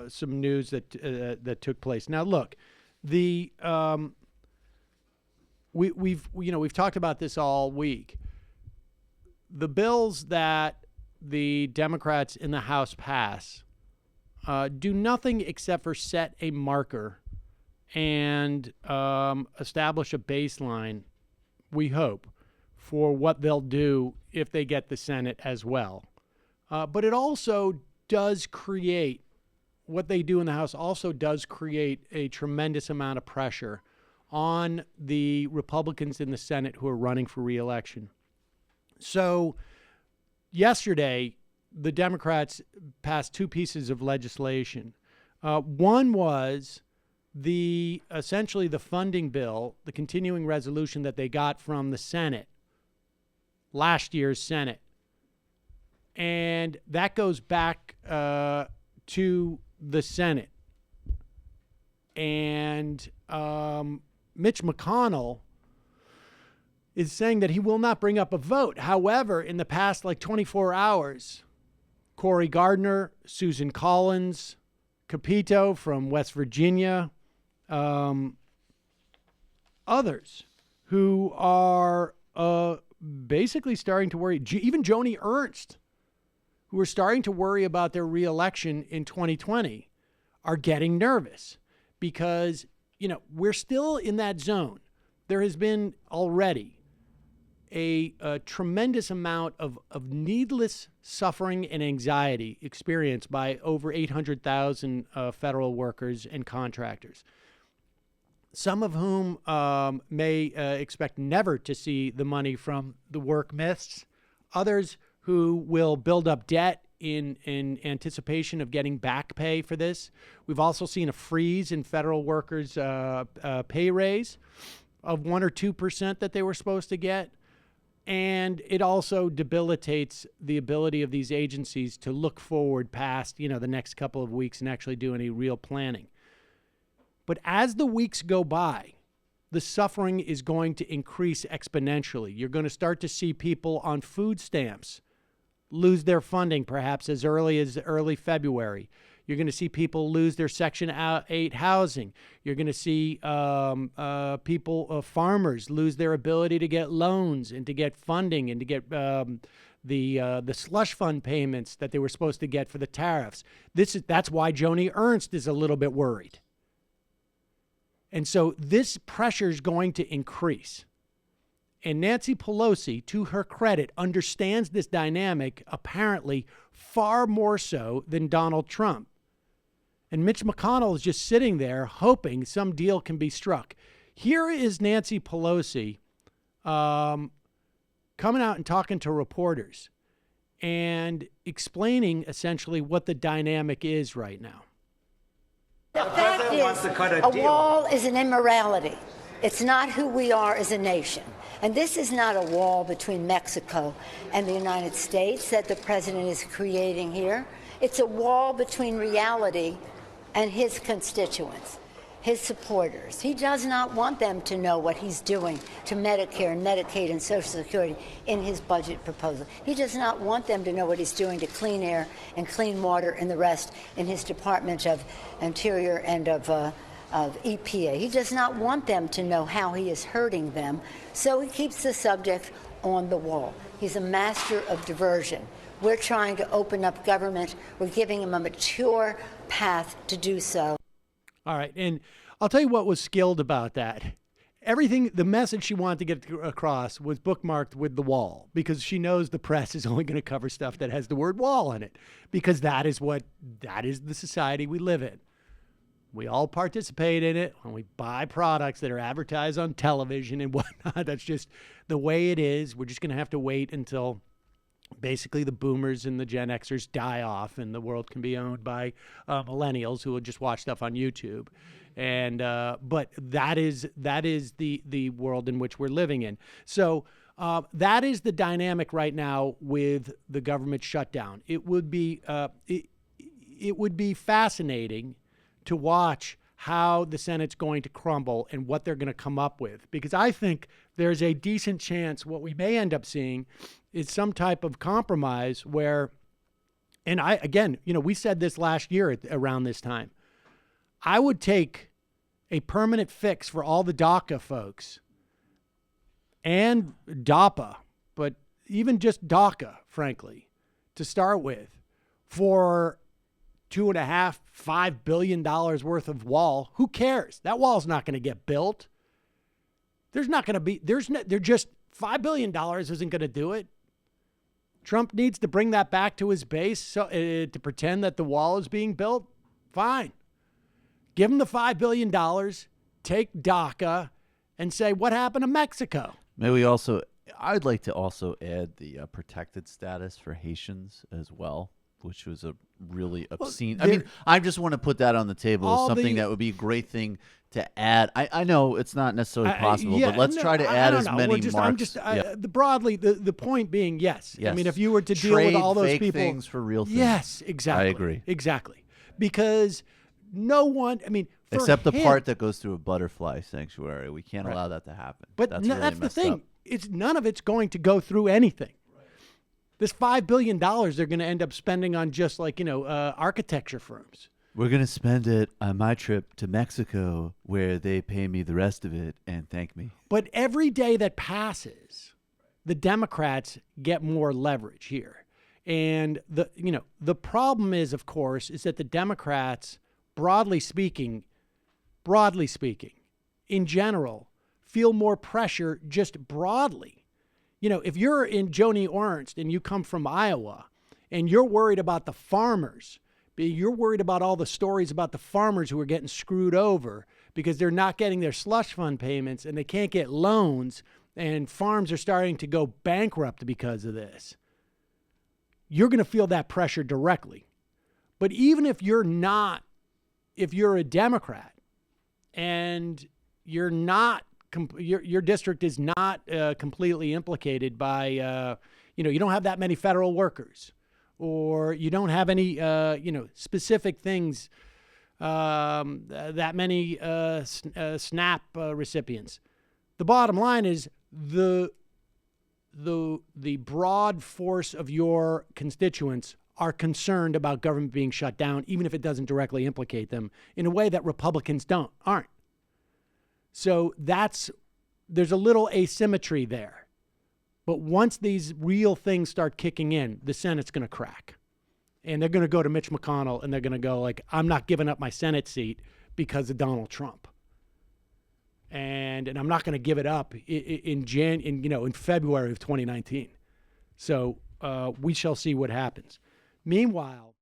some news that took place. Now, look, we've talked about this all week. The bills that the Democrats in the House pass do nothing except for set a marker and establish a baseline, we hope, for what they'll do if they get the Senate as well. But it also does create, what they do in the House also does create a tremendous amount of pressure on the Republicans in the Senate who are running for re-election. So yesterday, the Democrats passed two pieces of legislation. One was essentially the funding bill, the continuing resolution that they got from the Senate, last year's Senate. And that goes back to the Senate. And Mitch McConnell is saying that he will not bring up a vote. However, in the past 24 hours, Cory Gardner, Susan Collins, Capito from West Virginia, others who are basically starting to worry, even Joni Ernst, who are starting to worry about their reelection in 2020, are getting nervous because, we're still in that zone. There has been already a tremendous amount of needless suffering and anxiety experienced by over 800,000 federal workers and contractors, some of whom may expect never to see the money from the work myths, others who will build up debt in anticipation of getting back pay for this. We've also seen a freeze in federal workers' pay raise of 1 or 2% that they were supposed to get. And it also debilitates the ability of these agencies to look forward past, the next couple of weeks and actually do any real planning. But as the weeks go by, the suffering is going to increase exponentially. You're going to start to see people on food stamps lose their funding perhaps as early February. You're going to see people lose their Section 8 housing. You're going to see farmers lose their ability to get loans and to get funding and to get the slush fund payments that they were supposed to get for the tariffs. That's why Joni Ernst is a little bit worried. And so this pressure is going to increase. And Nancy Pelosi, to her credit, understands this dynamic apparently far more so than Donald Trump. And Mitch McConnell is just sitting there hoping some deal can be struck. Here is Nancy Pelosi coming out and talking to reporters and explaining essentially what the dynamic is right now. The fact is, a wall is an immorality. It's not who we are as a nation. And this is not a wall between Mexico and the United States that the president is creating here. It's a wall between reality and his constituents, his supporters. He does not want them to know what he's doing to Medicare and Medicaid and Social Security in his budget proposal. He does not want them to know what he's doing to clean air and clean water and the rest in his Department of Interior and of EPA. He does not want them to know how he is hurting them, so he keeps the subject on the wall. He's a master of diversion. We're trying to open up government. We're giving him a mature path to do so. All right, and I'll tell you what was skilled about that. Everything, the message she wanted to get across was bookmarked with the wall, because she knows the press is only going to cover stuff that has the word wall in it, because that is the society we live in. We all participate in it when we buy products that are advertised on television and whatnot. That's just the way it is. We're just going to have to wait until basically the boomers and the Gen Xers die off and the world can be owned by millennials who will just watch stuff on YouTube. And but that is the world in which we're living in. So that is the dynamic right now with the government shutdown. It would be fascinating to watch how the Senate's going to crumble and what they're going to come up with, because I think there's a decent chance what we may end up seeing is some type of compromise where And again, we said this last year around this time. I would take a permanent fix for all the DACA folks and DAPA, but even just DACA, frankly, to start with, for $2.5–5 billion worth of wall. Who cares? That wall's not going to get built. There's not going to be, they're just $5 billion isn't going to do it. Trump needs to bring that back to his base to pretend that the wall is being built. Fine. Give him the $5 billion, take DACA, and say, what happened to Mexico? I'd like to also add the protected status for Haitians as well, which was a really obscene. I just want to put that on the table as something that would be a great thing to add. I know it's not necessarily possible, but let's try to add as many marks. Broadly, the point being, yes. I mean, if you were to deal with all those fake people. Things for real things. Yes, exactly. I agree. Exactly. Because no one, except the part that goes through a butterfly sanctuary. We can't allow that to happen. But that's the thing. None of it's going to go through anything. This $5 billion they're going to end up spending on just architecture firms. We're going to spend it on my trip to Mexico where they pay me the rest of it and thank me. But every day that passes, the Democrats get more leverage here. And the problem is, of course, is that the Democrats, broadly speaking, in general, feel more pressure just broadly. If you're in Joni Ernst and you come from Iowa and you're worried about the farmers, you're worried about all the stories about the farmers who are getting screwed over because they're not getting their slush fund payments and they can't get loans and farms are starting to go bankrupt because of this. You're going to feel that pressure directly. But even if you're a Democrat and you're not, your district is not completely implicated by, you don't have that many federal workers, or you don't have any, specific things, that many SNAP recipients. The bottom line is the broad force of your constituents are concerned about government being shut down, even if it doesn't directly implicate them, in a way that Republicans aren't. So there's a little asymmetry there. But once these real things start kicking in, the Senate's going to crack. And they're going to go to Mitch McConnell and they're going to go I'm not giving up my Senate seat because of Donald Trump. And I'm not going to give it up in February of 2019. So we shall see what happens. Meanwhile,